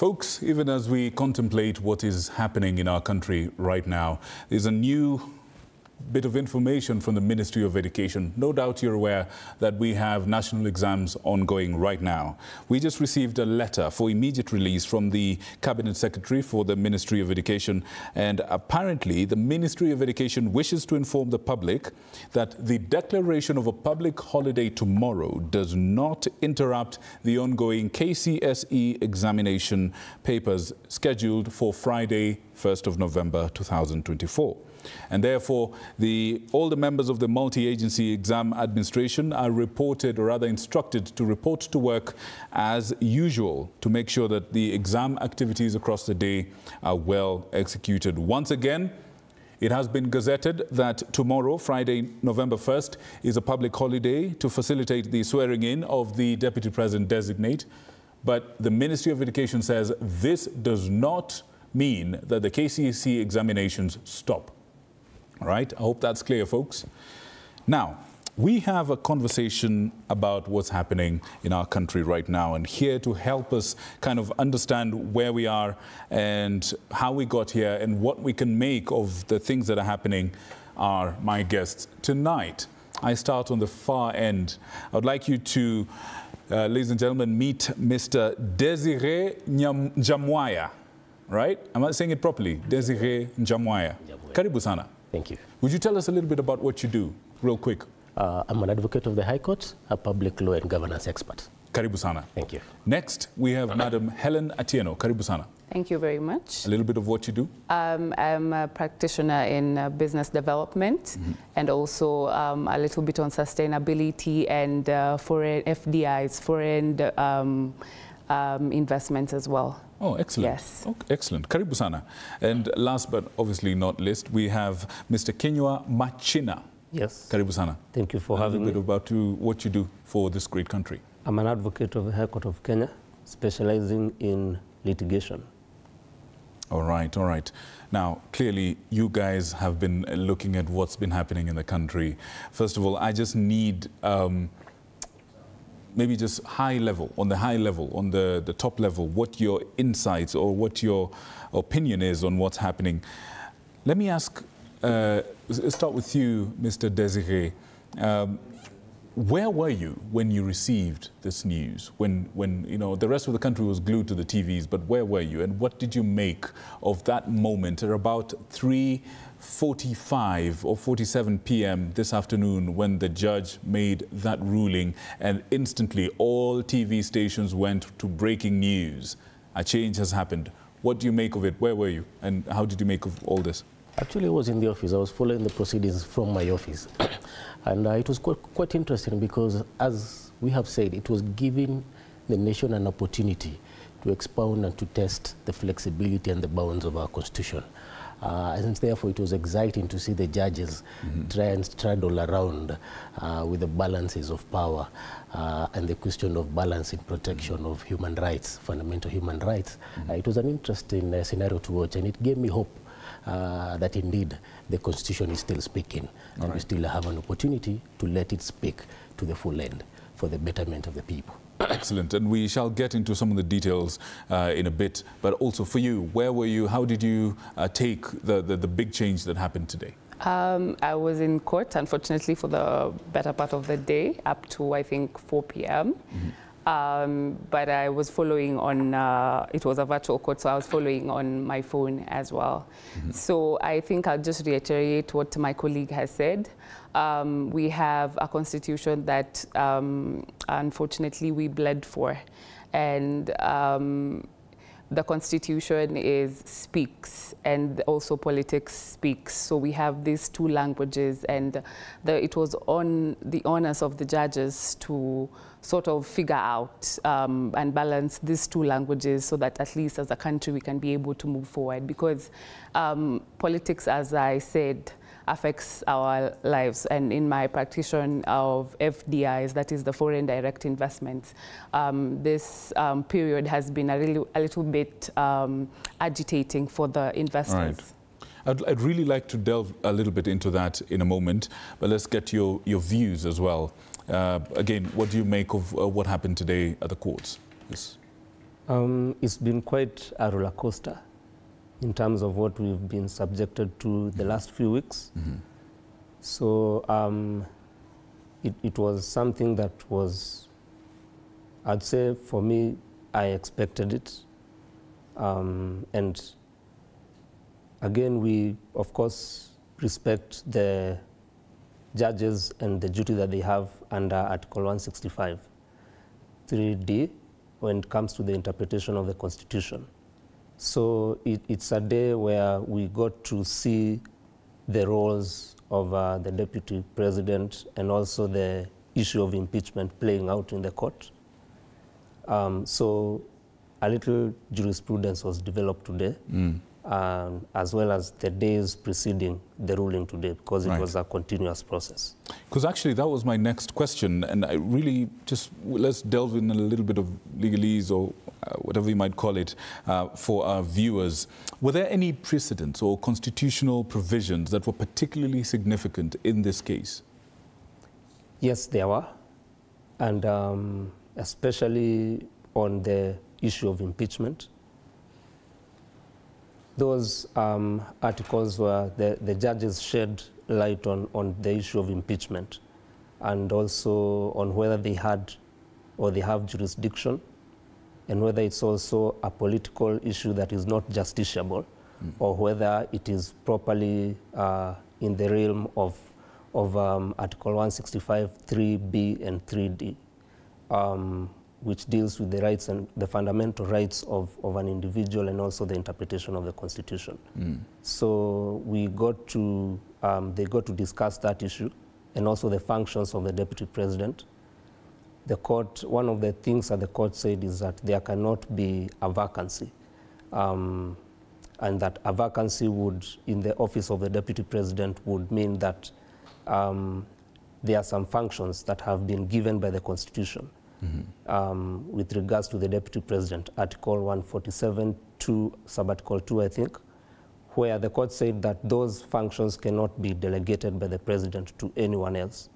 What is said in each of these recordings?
Folks, even as we contemplate what is happening in our country right now, there's a new bit of information from the Ministry of Education. No doubt you're aware that we have national exams ongoing right now. We just received a letter for immediate release from the Cabinet Secretary for the Ministry of Education, and apparently the Ministry of Education wishes to inform the public that the declaration of a public holiday tomorrow does not interrupt the ongoing KCSE examination papers scheduled for Friday, 1st of November 2024. And therefore, all the members of the multi-agency exam administration are reported, or rather instructed, to report to work as usual to make sure that the exam activities across the day are well executed. Once again, it has been gazetted that tomorrow, Friday, November 1st, is a public holiday to facilitate the swearing in of the Deputy President designate. But the Ministry of Education says this does not mean that the KCSE examinations stop. All right, I hope that's clear, folks. Now, we have a conversation about what's happening in our country right now, and here to help us kind of understand where we are and how we got here and what we can make of the things that are happening are my guests tonight. I start on the far end. I would like you to, ladies and gentlemen, meet Mr. Desire Njamweya, right? Am I saying it properly? Desire Njamweya. Karibu sana. Thank you. Would you tell us a little bit about what you do, real quick? I'm an advocate of the High Court, a public law and governance expert. Karibu sana. Thank you. Next, we have Madam Hellen Atieno. Karibu sana. Thank you very much. A little bit of what you do? I'm a practitioner in business development and also a little bit on sustainability and foreign FDIs, foreign investments as well. Oh, excellent. Yes. Oh, excellent. Karibu sana. And last but obviously not least, we have Mr. Kinyua Machina. Yes. Karibu sana. Thank you for having me. A little bit about what you do for this great country. I'm an advocate of the High Court of Kenya, specializing in litigation. All right, all right. Now, clearly, you guys have been looking at what's been happening in the country. First of all, I just need maybe just high level, on the top level, what your insights or what your opinion is on what's happening. Let me ask, start with you, Mr. Desire. Where were you when you received this news? When you know the rest of the country was glued to the TVs, but where were you, and what did you make of that moment at about 3:45 or 47 p.m. this afternoon when the judge made that ruling, and instantly all TV stations went to breaking news? A change has happened. What do you make of it? Where were you, and how did you make of all this? Actually, I was in the office. I was following the proceedings from my office. And it was quite interesting because, as we have said, it was giving the nation an opportunity to expound and to test the flexibility and the bounds of our Constitution. And therefore, it was exciting to see the judges try and straddle around with the balances of power and the question of balancing protection of human rights, fundamental human rights. It was an interesting scenario to watch, and it gave me hope that indeed the Constitution is still speaking, and we still have an opportunity to let it speak to the full end for the betterment of the people. Excellent, and we shall get into some of the details in a bit, but also for you, where were you, how did you take the big change that happened today? I was in court, unfortunately, for the better part of the day, up to, I think, 4 p.m. But I was following on, it was a virtual court, so I was following on my phone as well. So I think I'll just reiterate what my colleague has said. We have a constitution that, unfortunately, we bled for. And the constitution speaks, and also politics speaks. So we have these two languages, and it was on the onus of the judges to sort of figure out and balance these two languages so that at least as a country we can be able to move forward, because politics, as I said, affects our lives. And in my practice of FDIs, that is the foreign direct investments, this period has been a little bit agitating for the investors. Right. I'd really like to delve a little bit into that in a moment, but let's get your views as well. Again, what do you make of what happened today at the courts? Yes. It's been quite a roller coaster in terms of what we've been subjected to the last few weeks. So it was something that was, I'd say for me, I expected it. And again, we, of course, respect the judges and the duty that they have under Article 165, 3D, when it comes to the interpretation of the Constitution. So it's a day where we got to see the roles of the Deputy President and also the issue of impeachment playing out in the court. So a little jurisprudence was developed today, as well as the days preceding the ruling today, because it was a continuous process. Because actually that was my next question, and I really just, let's delve in a little bit of legalese or whatever you might call it for our viewers. Were there any precedents or constitutional provisions that were particularly significant in this case? Yes, there were, and especially on the issue of impeachment. Those articles where the judges shed light on the issue of impeachment, and also on whether they had or they have jurisdiction, and whether it's also a political issue that is not justiciable, or whether it is properly in the realm of Article 165, 3B and 3D, which deals with the rights and the fundamental rights of an individual and also the interpretation of the Constitution. So we got to, they got to discuss that issue and also the functions of the Deputy President. The court, one of the things that the court said is that there cannot be a vacancy, and that a vacancy would, in the office of the Deputy President, would mean that there are some functions that have been given by the Constitution. With regards to the Deputy President, Article 147, 2, Subarticle 2, I think, where the court said that those functions cannot be delegated by the President to anyone else.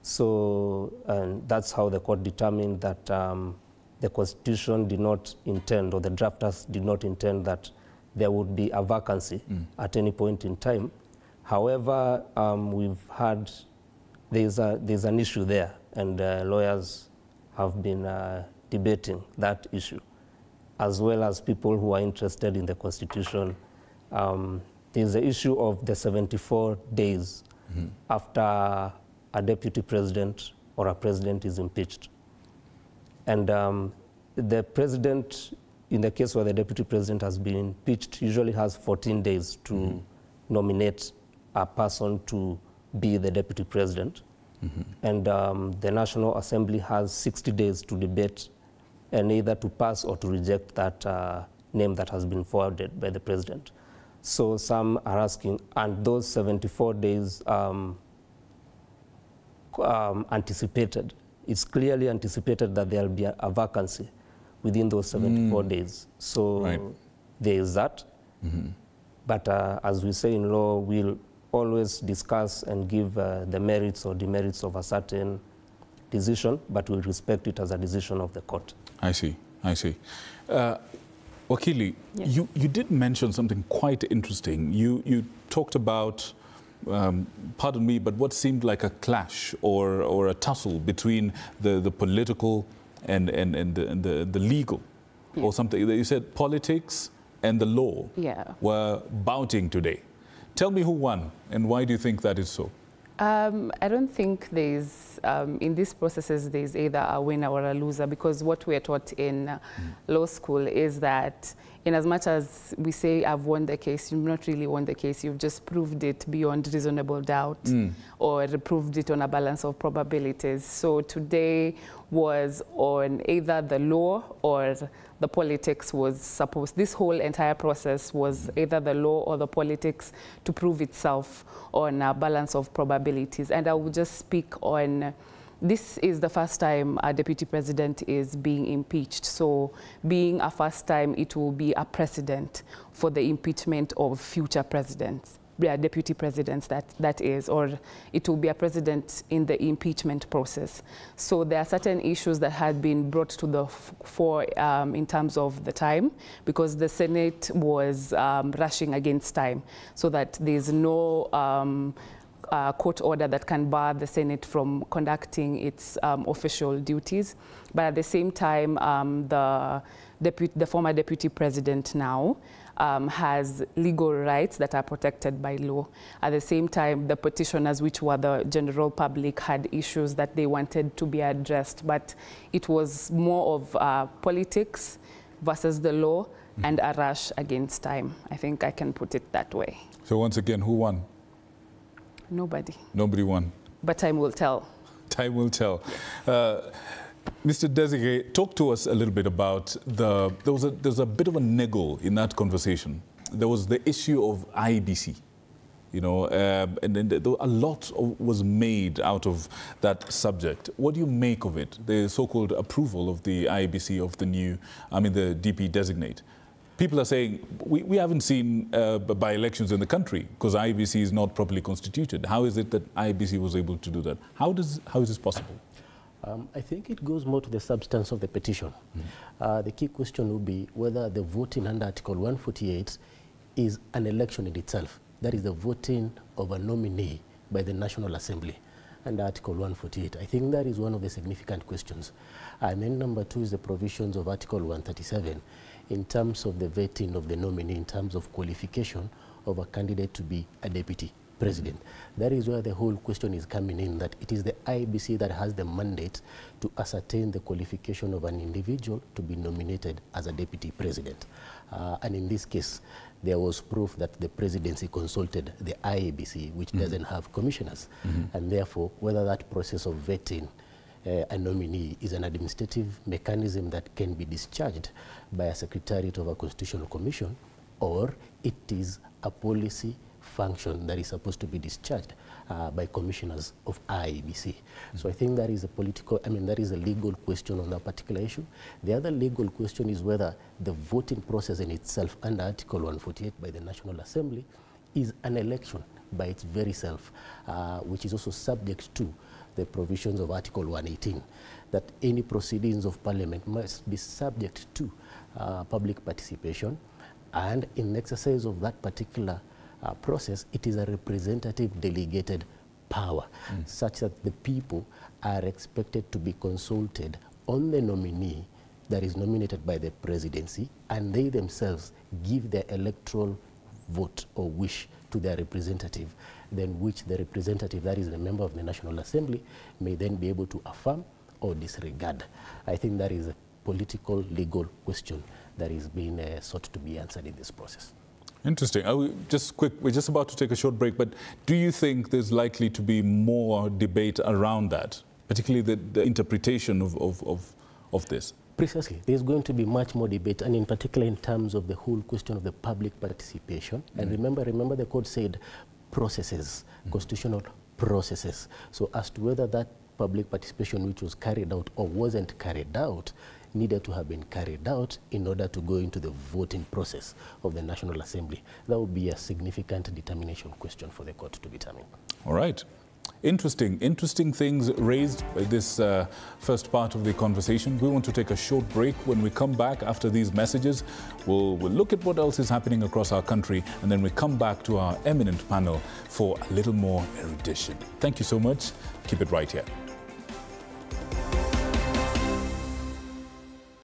So that's how the court determined that the Constitution did not intend, or the drafters did not intend, that there would be a vacancy at any point in time. However, we've had, there's an issue there, and lawyers have been debating that issue, as well as people who are interested in the Constitution. There's the issue of the 74 days after a Deputy President or a President is impeached. And the President, in the case where the Deputy President has been impeached, usually has 14 days to nominate a person to be the Deputy President. And the National Assembly has 60 days to debate and either to pass or to reject that name that has been forwarded by the President. So some are asking, and those 74 days anticipated, it's clearly anticipated that there will be a vacancy within those 74 days. So there is that. But as we say in law, we'll always discuss and give the merits or demerits of a certain decision, but we'll respect it as a decision of the court. I see, I see. Wakili, you did mention something quite interesting. You talked about, pardon me, but what seemed like a clash or a tussle between the political and the legal, or something. You said politics and the law were bouting today. Tell me who won, and why do you think that is so? I don't think there's, in these processes, there's either a winner or a loser, because what we're taught in law school is that in as much as we say, I've won the case, you've not really won the case, you've just proved it beyond reasonable doubt, or proved it on a balance of probabilities. So today was on either the law or the politics was supposed, this whole entire process was either the law or the politics to prove itself on a balance of probabilities. And I will just speak on, this is the first time a Deputy President is being impeached. So being a first time, it will be a precedent for the impeachment of future presidents. deputy presidents, that is, or it will be a president in the impeachment process. So there are certain issues that had been brought to the fore in terms of the time, because the Senate was rushing against time, so that there's no court order that can bar the Senate from conducting its official duties. But at the same time, the former deputy president now has legal rights that are protected by law. At the same time, the petitioners, which were the general public, had issues that they wanted to be addressed, but it was more of politics versus the law and a rush against time. I think I can put it that way. So once again, who won? Nobody. Nobody won. But time will tell. Time will tell. Mr. Desire, talk to us a little bit about there's a bit of a niggle in that conversation. There was the issue of IEBC, you know, and then a lot was made out of that subject. What do you make of it, the so-called approval of the IEBC of the new, the DP designate? People are saying, we haven't seen by-elections in the country because IEBC is not properly constituted. How is it that IEBC was able to do that? How is this possible? I think it goes more to the substance of the petition. The key question would be whether the voting under Article 148 is an election in itself. That is the voting of a nominee by the National Assembly under Article 148. I think that is one of the significant questions. And then number two is the provisions of Article 137 in terms of the vetting of the nominee, in terms of qualification of a candidate to be a deputy president. That is where the whole question is coming in, that it is the IEBC that has the mandate to ascertain the qualification of an individual to be nominated as a deputy president. And in this case, there was proof that the presidency consulted the IEBC, which doesn't have commissioners. And therefore, whether that process of vetting a nominee is an administrative mechanism that can be discharged by a secretariat of a constitutional commission, or it is a policy function that is supposed to be discharged by commissioners of IEBC. So I think that is a that is a legal question on that particular issue. The other legal question is whether the voting process in itself under Article 148 by the National Assembly is an election by its very self, which is also subject to the provisions of Article 118, that any proceedings of Parliament must be subject to public participation, and in exercise of that particular process, it is a representative delegated power, such that the people are expected to be consulted on the nominee that is nominated by the presidency, and they themselves give their electoral vote or wish to their representative, then which the representative, that is the member of the National Assembly, may then be able to affirm or disregard. I think that is a political, legal question that is being sought to be answered in this process. Interesting. We're just about to take a short break, but do you think there's likely to be more debate around that, particularly the interpretation of this? Precisely. There's going to be much more debate, and in particular in terms of the whole question of the public participation. And remember the code said processes, constitutional processes. So as to whether that public participation which was carried out or wasn't carried out needed to have been carried out in order to go into the voting process of the National Assembly. That would be a significant determination question for the court to determine. All right. Interesting things raised by this first part of the conversation. We want to take a short break. When we come back after these messages, we'll look at what else is happening across our country, and then we come back to our eminent panel for a little more erudition. Thank you so much. Keep it right here.